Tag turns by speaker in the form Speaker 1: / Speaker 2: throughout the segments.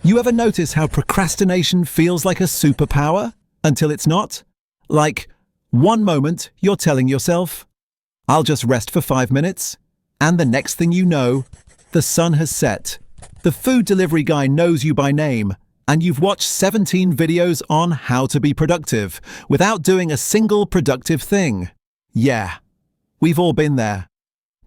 Speaker 1: You ever notice how procrastination feels like a superpower until it's not? Like, one moment you're telling yourself, I'll just rest for 5 minutes, and the next thing you know, the sun has set. The food delivery guy knows you by name, and you've watched 17 videos on how to be productive without doing a single productive thing. Yeah, we've all been there.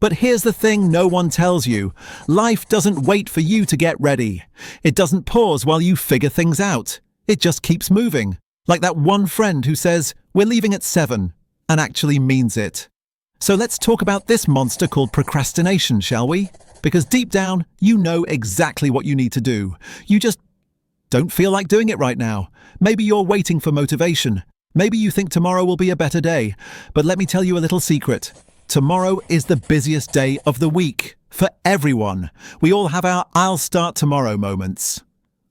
Speaker 1: But here's the thing no one tells you. Life doesn't wait for you to get ready. It doesn't pause while you figure things out. It just keeps moving. Like that one friend who says, we're leaving at 7, and actually means it. So let's talk about this monster called procrastination, shall we? Because deep down, you know exactly what you need to do. You just don't feel like doing it right now. Maybe you're waiting for motivation. Maybe you think tomorrow will be a better day. But let me tell you a little secret. Tomorrow is the busiest day of the week for everyone. We all have our I'll start tomorrow moments.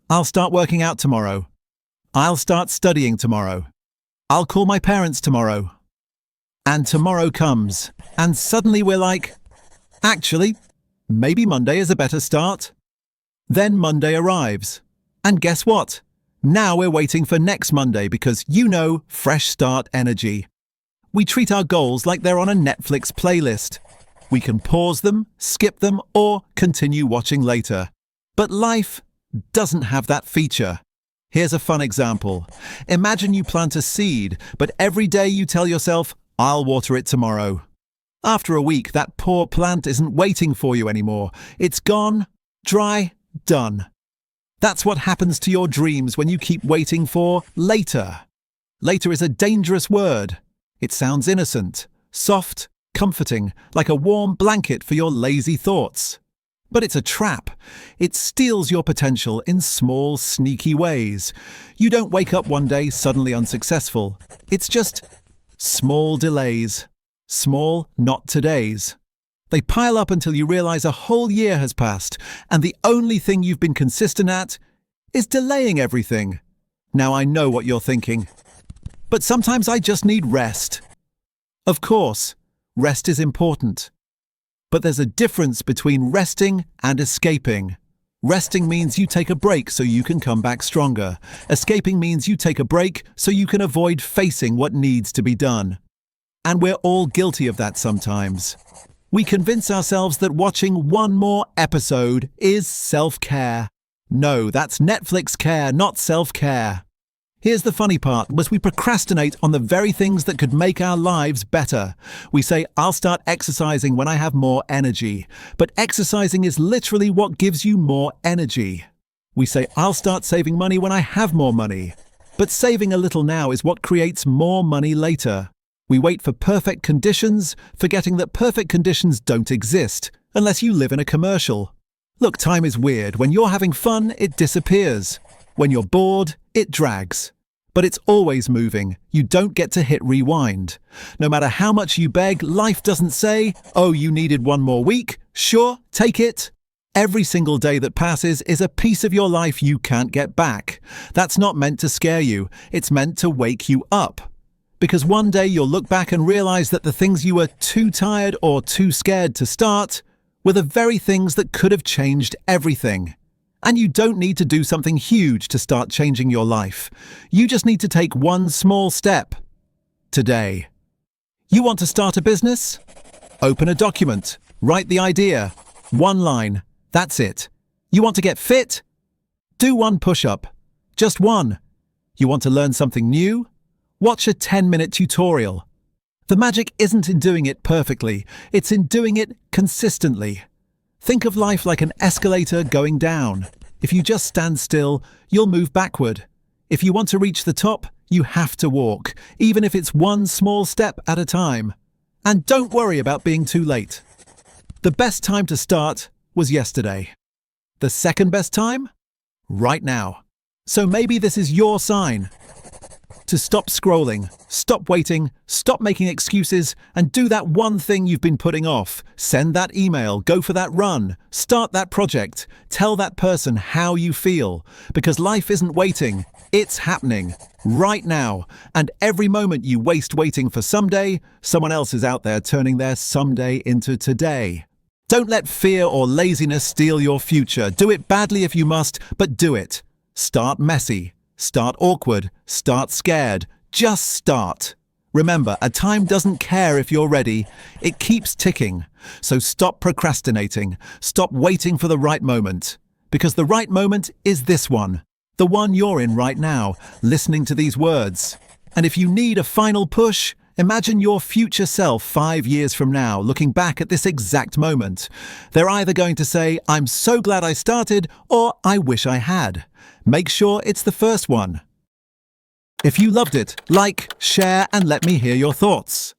Speaker 1: I'll start working out tomorrow. I'll start studying tomorrow. I'll call my parents tomorrow. And tomorrow comes, and suddenly we're like, actually, maybe Monday is a better start. Then Monday arrives. And guess what? Now we're waiting for next Monday because fresh start energy. We treat our goals like they're on a Netflix playlist. We can pause them, skip them, or continue watching later. But life doesn't have that feature. Here's a fun example. Imagine you plant a seed, but every day you tell yourself, I'll water it tomorrow. After a week, that poor plant isn't waiting for you anymore. It's gone, dry, done. That's what happens to your dreams when you keep waiting for later. Later is a dangerous word. It sounds innocent, soft, comforting, like a warm blanket for your lazy thoughts. But it's a trap. It steals your potential in small, sneaky ways. You don't wake up one day suddenly unsuccessful. It's just small delays. Small not todays. They pile up until you realize a whole year has passed, and the only thing you've been consistent at is delaying everything. Now I know what you're thinking. But sometimes I just need rest. Of course, rest is important. But there's a difference between resting and escaping. Resting means you take a break so you can come back stronger. Escaping means you take a break so you can avoid facing what needs to be done. And we're all guilty of that sometimes. We convince ourselves that watching one more episode is self-care. No, that's Netflix care, not self-care. Here's the funny part, was we procrastinate on the very things that could make our lives better. We say, I'll start exercising when I have more energy. But exercising is literally what gives you more energy. We say, I'll start saving money when I have more money. But saving a little now is what creates more money later. We wait for perfect conditions, forgetting that perfect conditions don't exist, unless you live in a commercial. Look, time is weird. When you're having fun, it disappears. When you're bored, it drags. But it's always moving. You don't get to hit rewind. No matter how much you beg, life doesn't say, oh, you needed one more week. Sure, take it. Every single day that passes is a piece of your life you can't get back. That's not meant to scare you. It's meant to wake you up. Because one day you'll look back and realize that the things you were too tired or too scared to start were the very things that could have changed everything. And you don't need to do something huge to start changing your life. You just need to take one small step. Today. You want to start a business? Open a document. Write the idea. One line. That's it. You want to get fit? Do one push-up. Just one. You want to learn something new? Watch a 10-minute tutorial. The magic isn't in doing it perfectly. It's in doing it consistently. Think of life like an escalator going down. If you just stand still, you'll move backward. If you want to reach the top, you have to walk, even if it's one small step at a time. And don't worry about being too late. The best time to start was yesterday. The second best time? Right now. So maybe this is your sign. To stop scrolling, stop waiting, stop making excuses, and do that one thing you've been putting off. Send that email, go for that run, start that project, tell that person how you feel. Because life isn't waiting, it's happening, right now. And every moment you waste waiting for someday, someone else is out there turning their someday into today. Don't let fear or laziness steal your future. Do it badly if you must, but do it. Start messy. Start awkward. Start scared. Just start. Remember, a time doesn't care if you're ready. It keeps ticking. So stop procrastinating. Stop waiting for the right moment. Because the right moment is this one. The one you're in right now, listening to these words. And if you need a final push, imagine your future self 5 years from now, looking back at this exact moment. They're either going to say, "I'm so glad I started," or "I wish I had." Make sure it's the first one. If you loved it, like, share, and let me hear your thoughts.